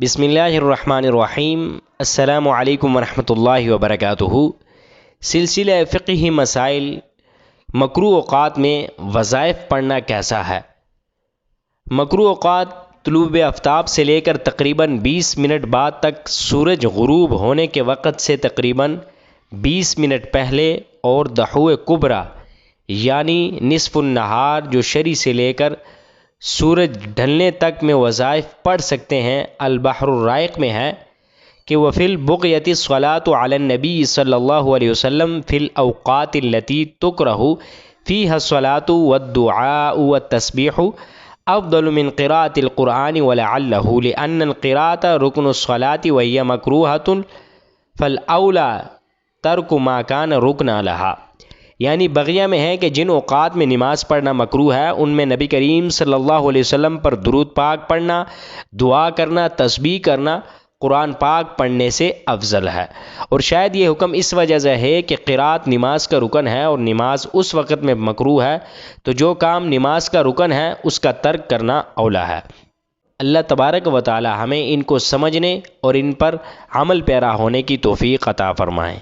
بسم اللہ الرحمن الرحیم۔ السلام علیکم ورحمۃ اللہ وبرکاتہ۔ سلسلہ فقہی مسائل مکروہ اوقات میں وظائف پڑھنا کیسا ہے؟ مکروہ اوقات طلوع آفتاب سے لے کر تقریباً 20 منٹ بعد تک سورج غروب ہونے کے وقت سے تقریباً 20 منٹ پہلے، اور ضحو کبریٰ یعنی نصف النہار جو شروع سے لے کر سورج ڈھلنے تک میں وظائف پڑھ سکتے ہیں۔ البحر الرائق میں ہے کہ وفی البغیۃ الصلاۃ علی النبی صلی اللہ علیہ وسلم فی الاوقات التي تکرہ فیہا الصلاۃ والدعاء والتسبیح افضل من قراءۃ القرآن ولعلہ لأن القراءۃ رکن الصلاۃ وہی مکروہۃ فالاولی ترک ما کان رکنا لہا۔ یعنی بغیہ میں ہے کہ جن اوقات میں نماز پڑھنا مکروہ ہے ان میں نبی کریم صلی اللہ علیہ وسلم پر درود پاک پڑھنا، دعا کرنا، تسبیح کرنا قرآن پاک پڑھنے سے افضل ہے۔ اور شاید یہ حکم اس وجہ سے ہے کہ قرات نماز کا رکن ہے اور نماز اس وقت میں مکروہ ہے، تو جو کام نماز کا رکن ہے اس کا ترک کرنا اولا ہے۔ اللہ تبارک و تعالی ہمیں ان کو سمجھنے اور ان پر عمل پیرا ہونے کی توفیق عطا فرمائے۔